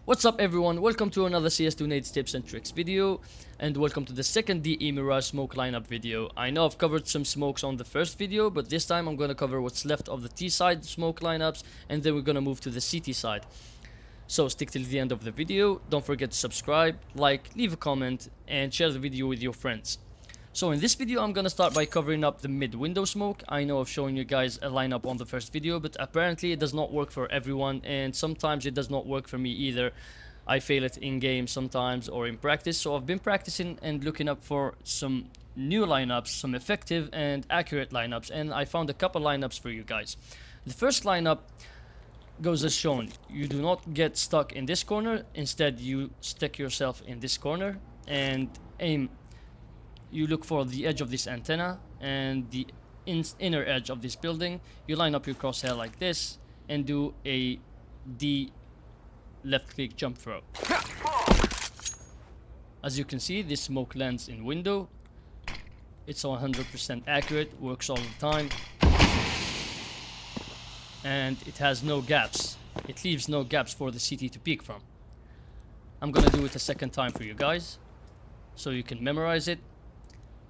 What's up everyone, welcome to another CS2 Nades tips and tricks video, and welcome to the second DE Mirage smoke lineup video. I know I've covered some smokes on the first video, but this time I'm gonna cover what's left of the T side smoke lineups, and then we're gonna move to the CT side. So stick till the end of the video, don't forget to subscribe, like, leave a comment, and share the video with your friends. So in this video I'm gonna start by covering up the mid window smoke. I know I've shown you guys a lineup on the first video, but apparently it does not work for everyone, and sometimes it does not work for me either. I fail it in game sometimes or in practice, so I've been practicing and looking up for some new lineups, some effective and accurate lineups, and I found a couple lineups for you guys. The first lineup goes as shown. You do not get stuck in this corner, instead you stick yourself in this corner and aim. You look for the edge of this antenna and the inner edge of this building. You line up your crosshair like this and do a D left click jump throw. As you can see, this smoke lands in window. It's 100% accurate, works all the time, and it has no gaps. It leaves no gaps for the CT to peek from. I'm gonna do it a second time for you guys so you can memorize it.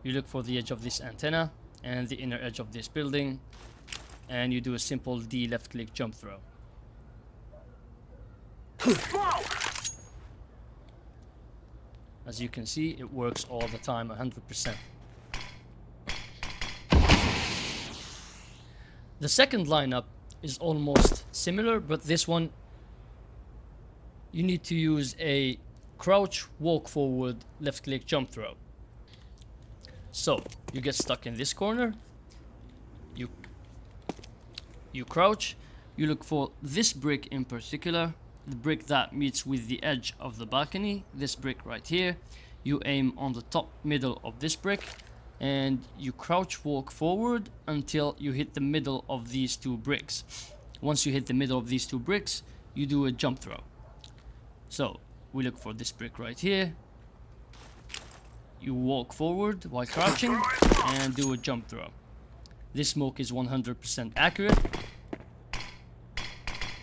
You look for the edge of this antenna and the inner edge of this building, and you do a simple D left click jump throw. As you can see, it works all the time, 100%. The second lineup is almost similar, but this one you need to use a crouch walk forward left click jump throw. So you get stuck in this corner, you crouch, you look for this brick in particular, the brick that meets with the edge of the balcony, this brick right here. You aim on the top middle of this brick and you crouch walk forward until you hit the middle of these two bricks. Once you hit the middle of these two bricks, you do a jump throw. So we look for this brick right here. You walk forward while crouching and do a jump throw. This smoke is 100% accurate.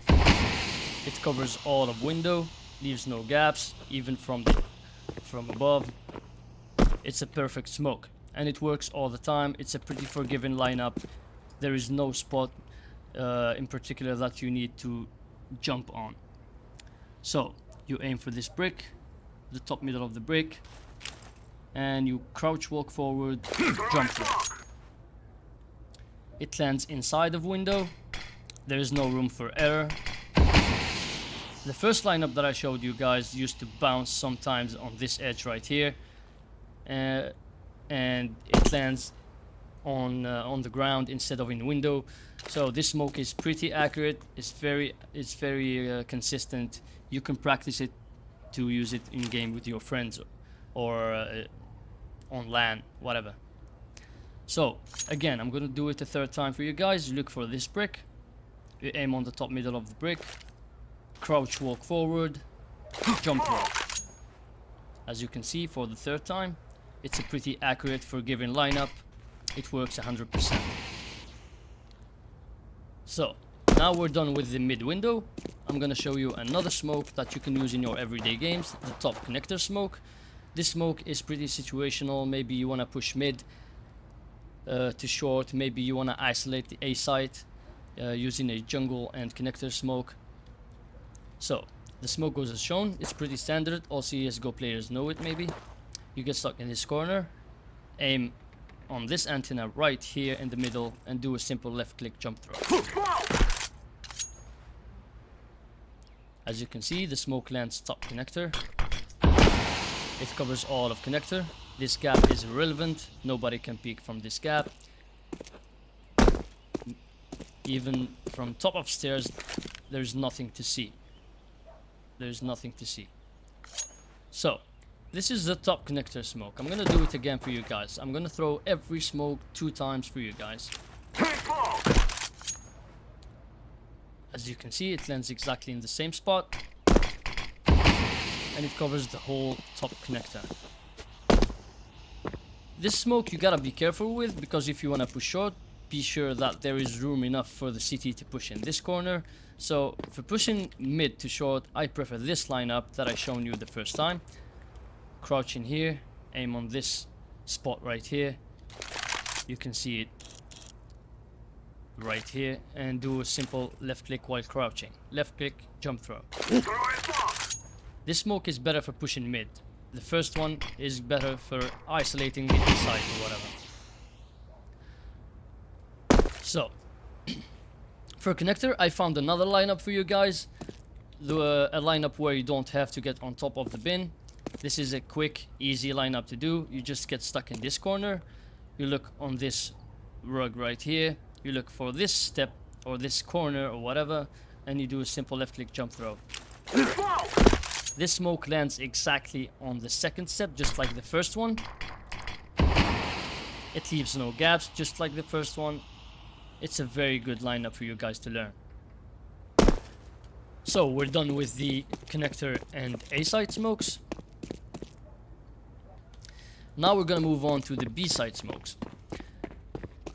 It covers all of window, leaves no gaps, even from above. It's a perfect smoke, and it works all the time. It's a pretty forgiving lineup. There is no spot in particular that you need to jump on. So you aim for this brick, the top middle of the brick, and you crouch walk forward, jump throw. It lands inside of window. There is no room for error. The first lineup that I showed you guys used to bounce sometimes on this edge right here, and it lands on the ground instead of in window. So this smoke is pretty accurate. It's very consistent. You can practice it to use it in game with your friends or on LAN, whatever. So again, I'm gonna do it a third time for you guys. You look for this brick, you aim on the top middle of the brick, crouch walk forward, jump throw. As you can see, for the third time, it's a pretty accurate forgiving lineup. It works 100%. So now we're done with the mid window. I'm gonna show you another smoke that you can use in your everyday games, the top connector smoke. This smoke is pretty situational. Maybe you want to push mid to short. Maybe you want to isolate the A site using a jungle and connector smoke. So the smoke goes as shown. It's pretty standard. All CSGO players know it maybe. You get stuck in this corner. Aim on this antenna right here in the middle and do a simple left click jump throw. As you can see, the smoke lands top connector. It covers all of connector. This gap is irrelevant. Nobody can peek from this gap. Even from top of stairs, there's nothing to see. There's nothing to see. So this is the top connector smoke. I'm gonna do it again for you guys. I'm gonna throw every smoke 2 times for you guys. As you can see, it lands exactly in the same spot, and it covers the whole top connector. This smoke you gotta be careful with, because if you wanna push short, be sure that there is room enough for the CT to push in this corner. So for pushing mid to short, I prefer this lineup that I shown you the first time. Crouch in here, aim on this spot right here. You can see it right here, and do a simple left click while crouching. Left click, jump throw. This smoke is better for pushing mid. The first one is better for isolating the inside or whatever. So, for connector, I found another lineup for you guys. A lineup where you don't have to get on top of the bin. This is a quick, easy lineup to do. You just get stuck in this corner. You look on this rug right here. You look for this step or this corner or whatever, and you do a simple left click jump throw. This smoke lands exactly on the second step, just like the first one. It leaves no gaps, just like the first one. It's a very good lineup for you guys to learn. So we're done with the connector and A-side smokes. Now we're gonna move on to the B-side smokes.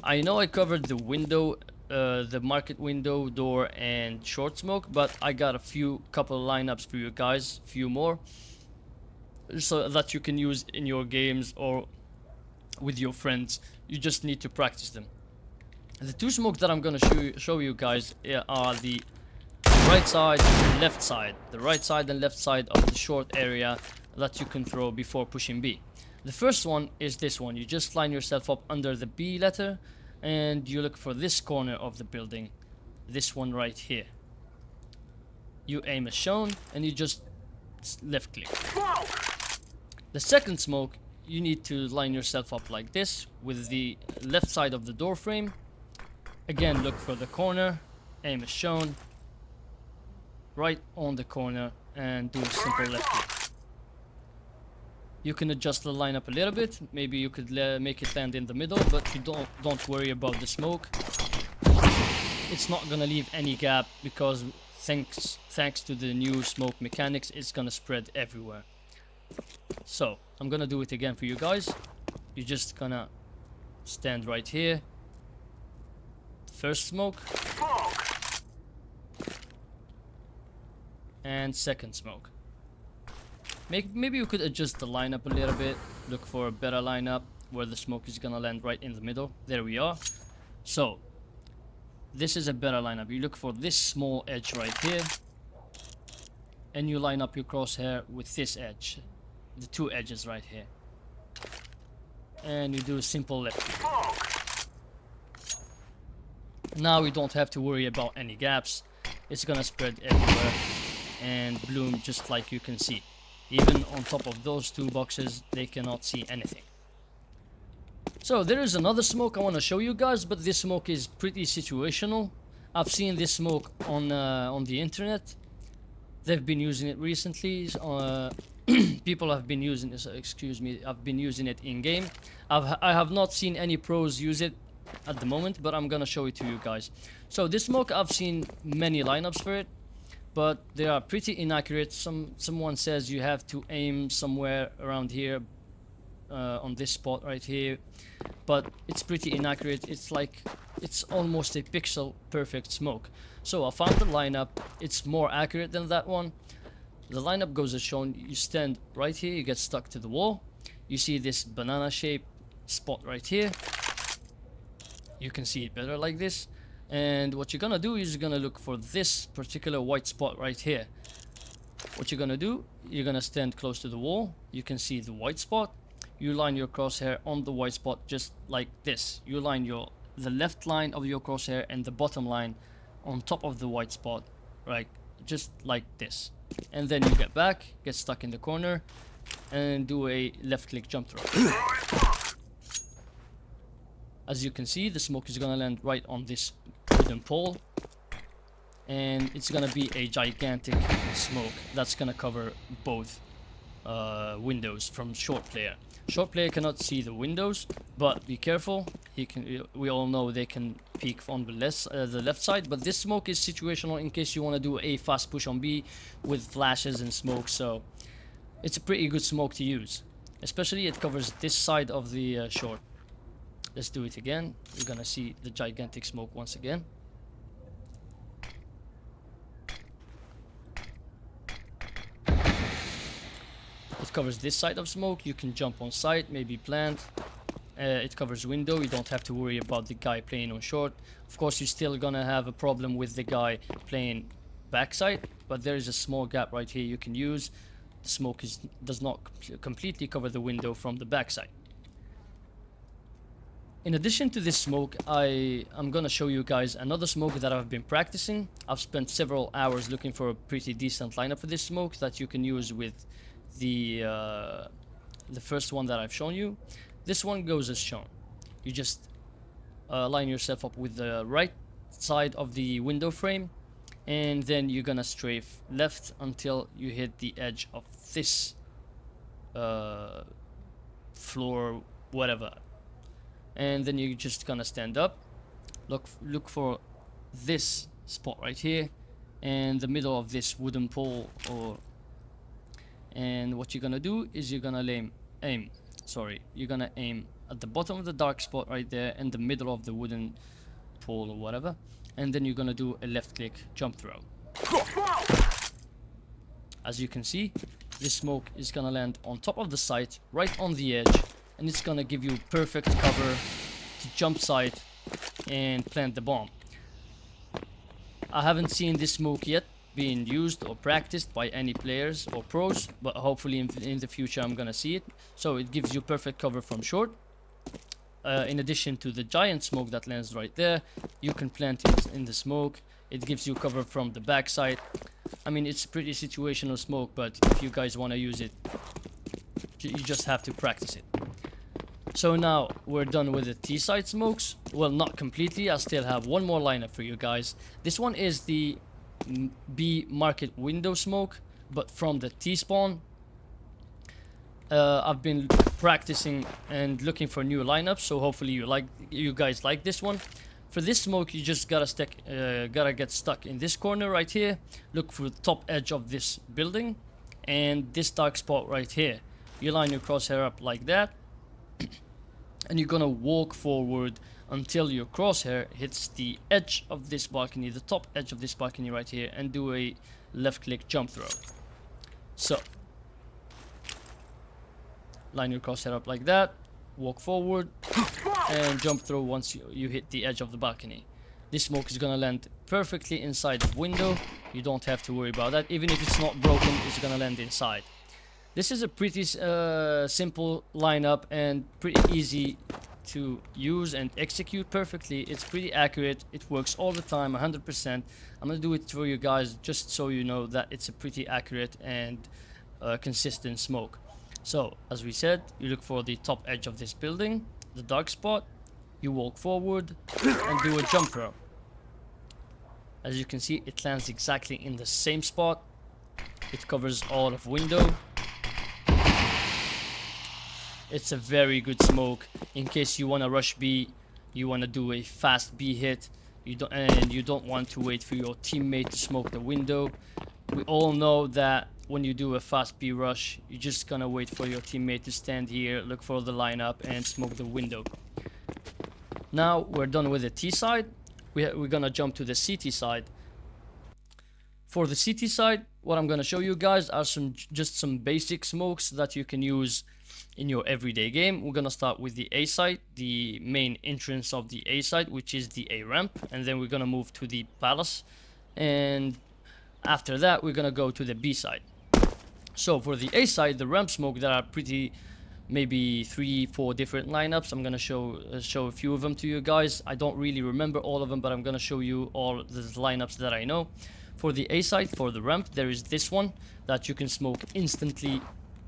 I know I covered the window, the market window, door, and short smoke, but I got a couple lineups for you guys, few more, so that you can use in your games or with your friends. You just need to practice them. The two smokes that I'm gonna show you guys are the right side and left side. The right side and left side of the short area that you can throw before pushing B. The first one is this one. You just line yourself up under the B letter and you look for this corner of the building. This one right here. You aim as shown and you just left click. The second smoke, you need to line yourself up like this with the left side of the door frame. Again, look for the corner, aim as shown, right on the corner, and do a simple left click. You can adjust the lineup a little bit. Maybe you could make it land in the middle, but you don't worry about the smoke. It's not gonna leave any gap because thanks to the new smoke mechanics, it's gonna spread everywhere. So I'm gonna do it again for you guys. You're just gonna stand right here. First smoke. And second smoke. Maybe you could adjust the lineup a little bit. Look for a better lineup where the smoke is gonna land right in the middle. There we are. So this is a better lineup. You look for this small edge right here, and you line up your crosshair with this edge, the two edges right here, and you do a simple left click. Now we don't have to worry about any gaps. It's gonna spread everywhere and bloom just like you can see. Even on top of those two boxes, they cannot see anything. So there is another smoke I want to show you guys, but this smoke is pretty situational. I've seen this smoke on the internet. They've been using it recently. People have been using this. Excuse me. I've been using it in game. I have not seen any pros use it at the moment, but I'm gonna show it to you guys. So this smoke, I've seen many lineups for it, but they are pretty inaccurate. Someone says you have to aim somewhere around here, on this spot right here, but it's pretty inaccurate. It's almost a pixel perfect smoke. So I found the lineup. It's more accurate than that one. The lineup goes as shown. You stand right here, you get stuck to the wall. You see this banana shape spot right here. You can see it better like this. And what you're gonna do is you're gonna look for this particular white spot right here. What you're gonna do, you're gonna stand close to the wall. You can see the white spot. You line your crosshair on the white spot just like this. You line the left line of your crosshair and the bottom line on top of the white spot, right? Just like this. And then you get back, get stuck in the corner, and do a left click jump throw. As you can see, the smoke is gonna land right on this wooden pole, and it's gonna be a gigantic smoke that's gonna cover both windows from short player. Short player cannot see the windows, but be careful. We all know they can peek on the left side, but this smoke is situational in case you want to do a fast push on B with flashes and smoke. So it's a pretty good smoke to use, especially it covers this side of the short. Let's do it again. You're gonna see the gigantic smoke once again. It covers this side of smoke. You can jump on site, maybe plant. It covers window. You don't have to worry about the guy playing on short. Of course, you're still gonna have a problem with the guy playing backside, but there is a small gap right here you can use. The smoke does not completely cover the window from the backside. In addition to this smoke, I'm gonna show you guys another smoke that I've been practicing. I've spent several hours looking for a pretty decent lineup for this smoke that you can use with the first one that I've shown you. This one goes as shown. You just line yourself up with the right side of the window frame, and then you're gonna strafe left until you hit the edge of this floor, whatever. And then you're just gonna stand up, look for this spot right here and the middle of this wooden pole, and what you're gonna do is you're gonna aim at the bottom of the dark spot right there in the middle of the wooden pole or whatever, and then you're gonna do a left click jump throw. As you can see, this smoke is gonna land on top of the site, right on the edge, and it's gonna give you perfect cover to jump site and plant the bomb. I haven't seen this smoke yet being used or practiced by any players or pros, but hopefully in the future I'm gonna see it. So it gives you perfect cover from short. In addition to the giant smoke that lands right there, you can plant it in the smoke. It gives you cover from the backside. I mean, it's pretty situational smoke, but if you guys want to use it, you just have to practice it. So now we're done with the T-side smokes. Well, not completely. I still have one more lineup for you guys. This one is the B market window smoke, but from the T-spawn. I've been practicing and looking for new lineups, so hopefully you guys like this one. For this smoke, you just gotta get stuck in this corner right here. Look for the top edge of this building and this dark spot right here. You line your crosshair up like that, and you're gonna walk forward until your crosshair hits the edge of this balcony, the top edge of this balcony right here, and do a left click jump throw. So line your crosshair up like that, walk forward, and jump throw once you hit the edge of the balcony. This smoke is gonna land perfectly inside the window. You don't have to worry about that. Even if it's not broken, it's gonna land inside. This is a pretty simple lineup and pretty easy to use and execute perfectly. It's pretty accurate. It works all the time, 100%. I'm gonna do it for you guys just so you know that it's a pretty accurate and consistent smoke. So, as we said, you look for the top edge of this building, the dark spot, you walk forward and do a jump throw. As you can see, it lands exactly in the same spot. It covers all of window. It's a very good smoke in case you want to rush B, you want to do a fast B hit, you don't want to wait for your teammate to smoke the window. We all know that when you do a fast B rush, you're just gonna wait for your teammate to stand here, look for the lineup, and smoke the window. Now we're done with the T side. We're gonna jump to the CT side. For the CT side, what I'm gonna show you guys are just some basic smokes that you can use in your everyday game. We're gonna start with the A side, the main entrance of the A side, which is the A ramp, and then we're gonna move to the palace, and after that we're gonna go to the B side. So for the A side, the ramp smoke, there are maybe 3-4 different lineups. I'm gonna show a few of them to you guys. I don't really remember all of them, but I'm gonna show you all the lineups that I know. For the A side, for the ramp, there is this one that you can smoke instantly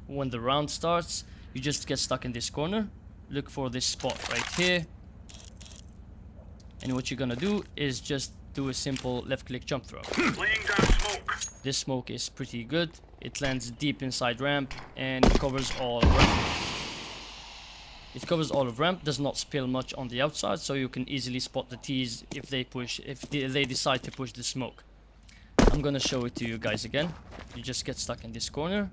when the round starts. You just get stuck in this corner, look for this spot right here, and what you're gonna do is just do a simple left click jump throw. Laying down smoke. This smoke is pretty good. It lands deep inside ramp and it covers all of ramp. It covers all of ramp, does not spill much on the outside, so you can easily spot the T's if they decide to push the smoke. I'm gonna show it to you guys again. You just get stuck in this corner,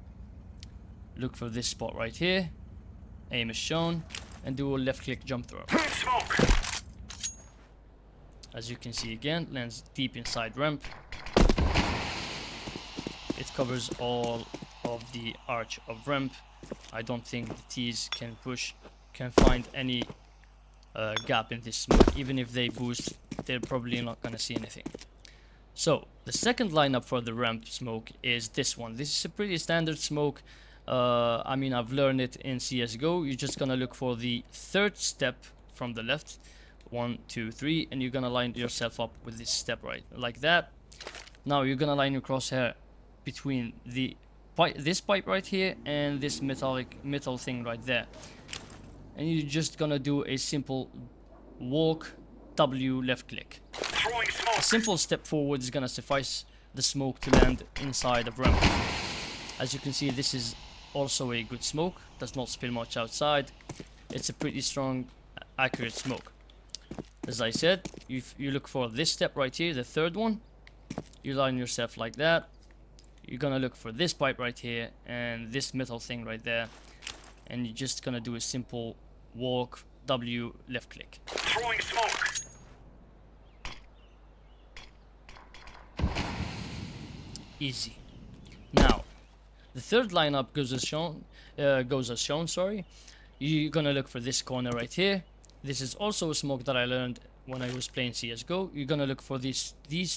look for this spot right here, aim is shown, and do a left click jump throw. Smoke. As you can see again, lands deep inside ramp. It covers all of the arch of ramp. I don't think the T's can find any gap in this smoke. Even if they boost, they're probably not gonna see anything. So the second lineup for the ramp smoke is this one. This is a pretty standard smoke. I mean, I've learned it in CSGO. You're just gonna look for the third step from the left, 1, 2, 3, and you're gonna line yourself up with this step right like that. Now you're gonna line your crosshair between the this pipe right here and this metal thing right there, and you're just gonna do a simple walk W left click. A simple step forward is gonna suffice the smoke to land inside of ramp. As you can see, this is also a good smoke, does not spill much outside. It's a pretty strong, accurate smoke. As I said, if you look for this step right here, the third one, you line yourself like that. You're gonna look for this pipe right here and this metal thing right there, and you're just gonna do a simple walk W left click. Throwing smoke. Easy. Now, the third lineup goes as shown. Sorry, you're gonna look for this corner right here. This is also a smoke that I learned when I was playing CS:GO. You're gonna look for these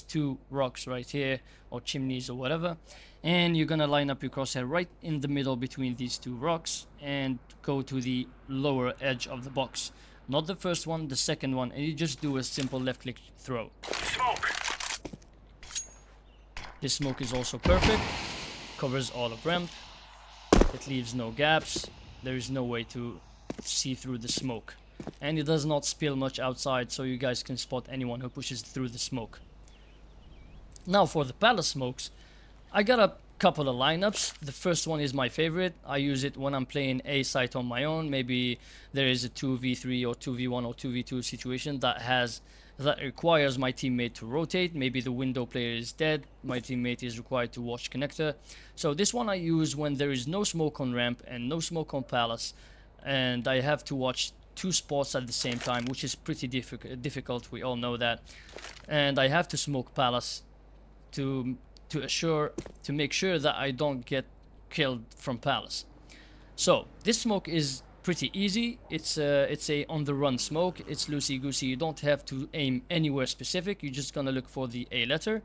two rocks right here, or chimneys or whatever, and you're gonna line up your crosshair right in the middle between these two rocks and go to the lower edge of the box. Not the first one, the second one, and you just do a simple left click throw. Smoke. This smoke is also perfect, covers all of ramp, it leaves no gaps, there is no way to see through the smoke, and it does not spill much outside, so you guys can spot anyone who pushes through the smoke. Now for the palace smokes, I got a couple of lineups. The first one is my favorite. I use it when I'm playing a site on my own. Maybe there is a 2v3 or 2v1 or 2v2 situation that requires my teammate to rotate. Maybe the window player is dead, my teammate is required to watch connector. So this one I use when there is no smoke on ramp and no smoke on palace, and I have to watch two spots at the same time, which is pretty difficult, we all know that. And I have to smoke palace to make sure that I don't get killed from palace. So this smoke is pretty easy. It's a on the run smoke. It's loosey goosey. You don't have to aim anywhere specific. You're just gonna look for the A letter,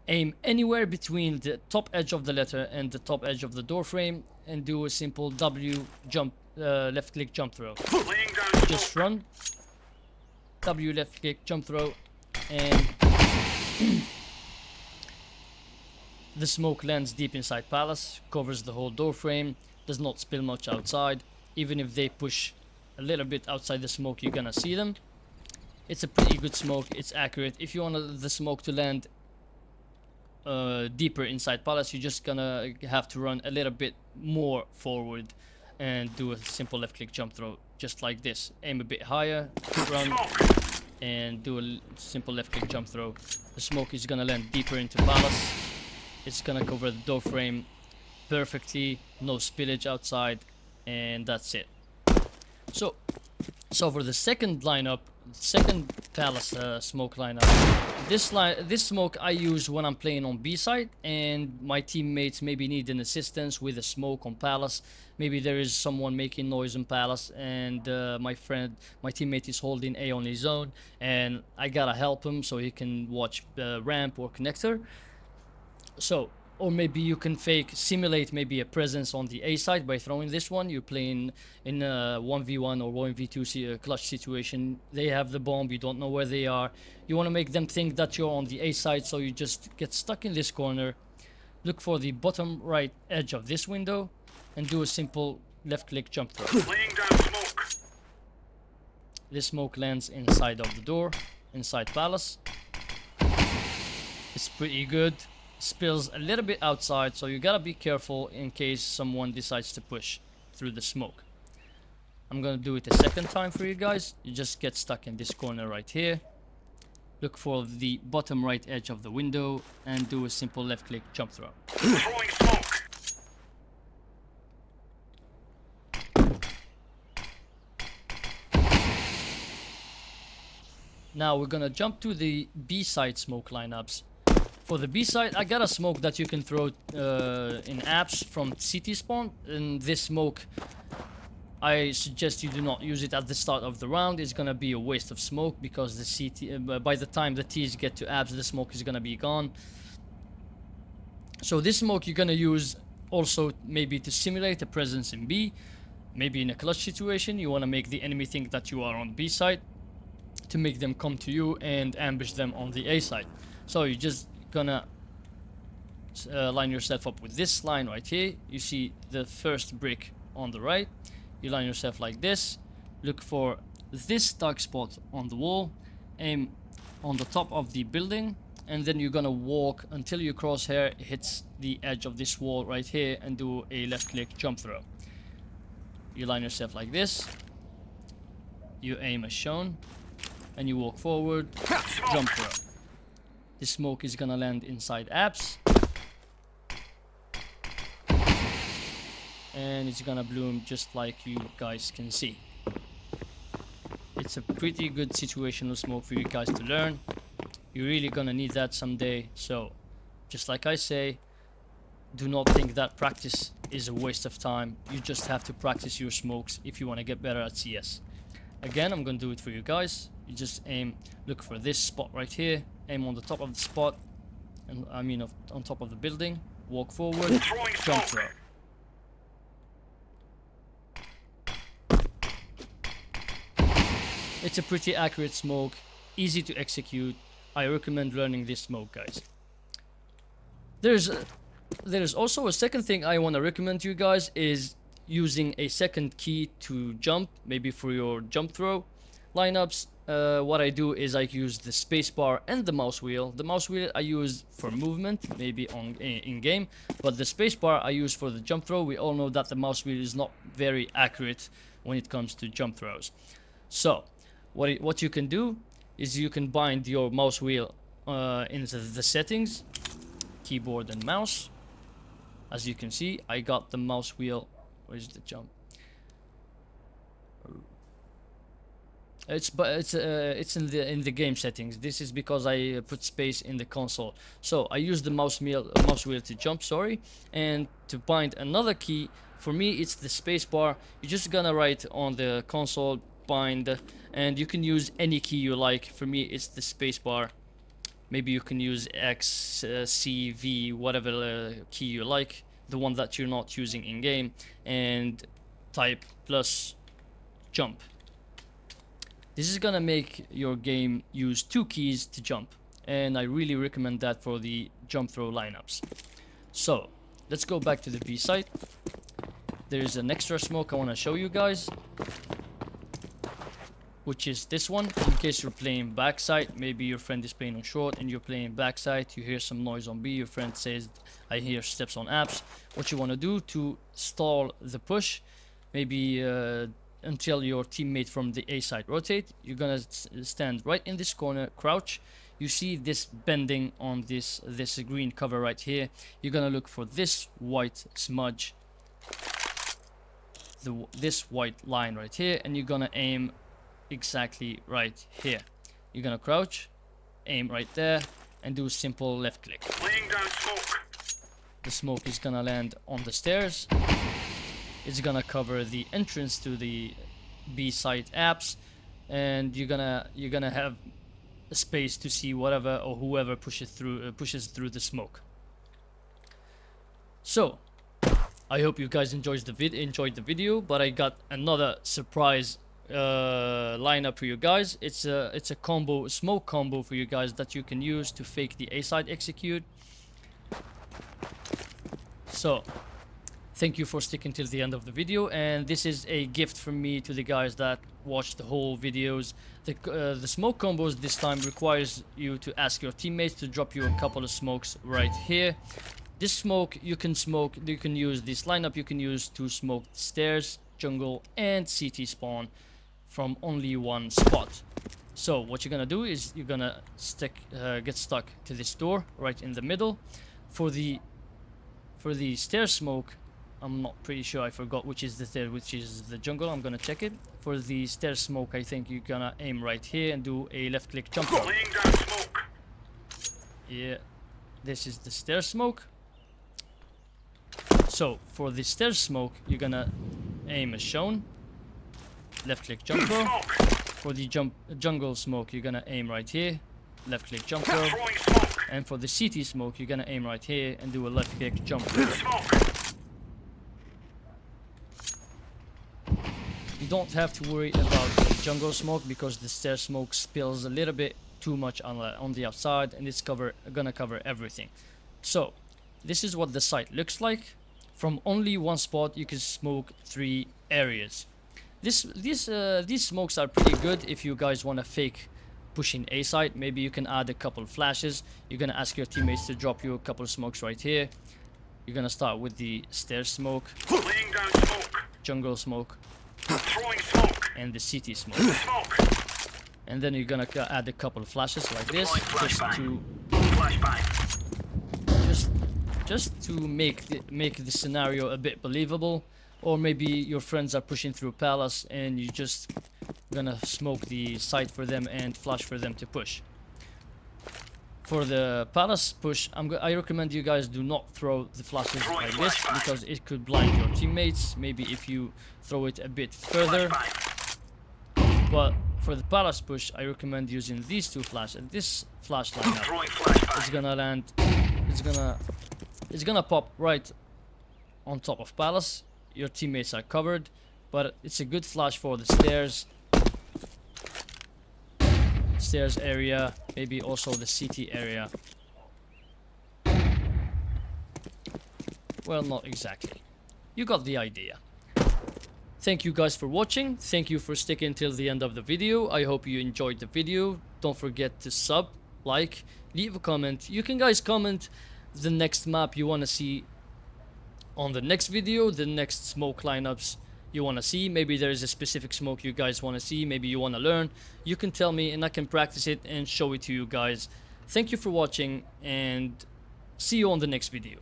aim anywhere between the top edge of the letter and the top edge of the door frame, and do a simple W jump left click jump throw. Just run W left click jump throw, and the smoke lands deep inside palace, covers the whole door frame, does not spill much outside. Even if they push a little bit outside the smoke, you're gonna see them. It's a pretty good smoke, it's accurate. If you want the smoke to land deeper inside palace, you're just gonna have to run a little bit more forward and do a simple left click jump throw, just like this. Aim a bit higher, run, and do a simple left click jump throw. The smoke is gonna land deeper into palace. It's gonna cover the door frame perfectly, no spillage outside, and that's it. So for the second lineup, second palace smoke lineup, this smoke I use when I'm playing on B side and my teammates maybe need an assistance with a smoke on palace. Maybe there is someone making noise in palace, and my teammate is holding A on his own, and I gotta help him so he can watch ramp or connector. So, or maybe you can simulate maybe a presence on the A side by throwing this one. You're playing in a 1v1 or 1v2 clutch situation. They have the bomb, you don't know where they are. You want to make them think that you're on the A side, so you just get stuck in this corner. Look for the bottom right edge of this window and do a simple left click jump throw. Laying down smoke. This smoke lands inside of the door, inside palace. It's pretty good. Spills a little bit outside, so you gotta be careful in case someone decides to push through the smoke. I'm gonna do it a second time for you guys. You just get stuck in this corner right here. Look for the bottom right edge of the window and do a simple left click jump throw. Throwing smoke. Now we're gonna jump to the B side smoke lineups. For the B side, I got a smoke that you can throw in apps from CT spawn, and this smoke, I suggest you do not use it at the start of the round. It's gonna be a waste of smoke because the CT, by the time the T's get to apps, the smoke is gonna be gone. So this smoke you're gonna use also maybe to simulate a presence in B. Maybe in a clutch situation, you wanna make the enemy think that you are on B side, to make them come to you and ambush them on the A side. So you're just gonna line yourself up with this line right here. You see the first brick on the right. You line yourself like this. Look for this dark spot on the wall. Aim on the top of the building, and then you're gonna walk until your crosshair hits the edge of this wall right here and do a left click jump throw. You line yourself like this. You aim as shown, and you walk forward, jump throw. The smoke is gonna land inside apps, and it's gonna bloom just like you guys can see. It's a pretty good situational smoke for you guys to learn. You're really gonna need that someday. So just like I say, do not think that practice is a waste of time. You just have to practice your smokes if you want to get better at CS. Again, I'm gonna do it for you guys. You just aim, look for this spot right here, aim on the top of the spot, and I mean on top of the building, walk forward, jump throw. It's a pretty accurate smoke, easy to execute. I recommend learning this smoke, guys. There's also a second thing I want to recommend to you guys, is using a second key to jump, maybe for your jump throw lineups. What I do is I use the spacebar and the mouse wheel. The mouse wheel I use for movement, maybe in game, but the spacebar I use for the jump throw. We all know that the mouse wheel is not very accurate when it comes to jump throws. So what you can do is you can bind your mouse wheel into the settings, keyboard and mouse. As you can see, I got the mouse wheel. Where's the jump? It's in the game settings. This is because I put space in the console. So I use the mouse wheel to jump, sorry, and to bind another key. For me, it's the space bar. You're just gonna write on the console bind, and you can use any key you like. For me, it's the space bar. Maybe you can use X, C, V, whatever key you like, the one that you're not using in game, and type plus jump. This is gonna make your game use 2 keys to jump, and I really recommend that for the jump throw lineups. So let's go back to the B site. There's an extra smoke I want to show you guys, which is this one. In case you're playing backside, maybe your friend is playing on short and you're playing backside, you hear some noise on B, your friend says, I hear steps on apps. What you want to do to stall the push, maybe until your teammate from the A side rotate, you're gonna stand right in this corner, crouch. You see this bending on this green cover right here. You're gonna look for this white smudge, this white line right here, and you're gonna aim exactly right here. You're gonna crouch, aim right there, and do a simple left click. Laying down smoke. The smoke is gonna land on the stairs. It's gonna cover the entrance to the B site apps, and you're gonna have a space to see whatever or whoever pushes through the smoke. So I hope you guys enjoyed the video, but I got another surprise lineup for you guys. It's a combo, smoke combo for you guys that you can use to fake the A side execute. So thank you for sticking till the end of the video, and this is a gift from me to the guys that watch the whole videos. The smoke combos this time requires you to ask your teammates to drop you a couple of smokes right here. This smoke you can use this lineup, you can use to smoke stairs, jungle, and CT spawn from only one spot. So what you're gonna do is you're gonna get stuck to this door right in the middle. For the stair smoke, I'm not pretty sure, I forgot which is the stair, which is the jungle. I'm gonna check it. For the stair smoke, I think you're gonna aim right here and do a left click jump. Laying down smoke. Yeah, This is the stair smoke. So for the stair smoke, you're gonna aim as shown. Left click jump throw. Smoke. For the jungle smoke, you're gonna aim right here. Left click jump throw. Throwing smoke. And for the CT smoke, you're gonna aim right here and do a left click jump throw. Smoke. You don't have to worry about the jungle smoke because the stair smoke spills a little bit too much on the outside, and it's gonna cover everything. So this is what the site looks like. From only one spot you can smoke 3 areas. These smokes are pretty good if you guys want to fake pushing A site. Maybe you can add a couple flashes. You're gonna ask your teammates to drop you a couple smokes right here. You're gonna start with the stair smoke, Laying down smoke. jungle smoke, Throwing smoke. and the CT smoke. Smoke. And then you're gonna add a couple of flashes like this, Deploying just to make the scenario a bit believable. Or maybe your friends are pushing through palace and you just gonna smoke the site for them and flash for them to push. For the palace push, I recommend you guys do not throw the flashes like this because it could blind your teammates. Maybe if you throw it a bit further. But for the palace push, I recommend using these 2 flashes. This flash lineup, Throwing flashbang. it's gonna land. It's gonna pop right on top of palace. Your teammates are covered, but it's a good flash for the stairs area, maybe also the CT area. Well, not exactly. You got the idea. Thank you guys for watching. Thank you for sticking till the end of the video. I hope you enjoyed the video. Don't forget to sub, like, leave a comment. You can guys comment the next map you want to see on the next video, the next smoke lineups you want to see. Maybe there is a specific smoke you guys want to see. Maybe you want to learn. You can tell me and I can practice it and show it to you guys. Thank you for watching and see you on the next video.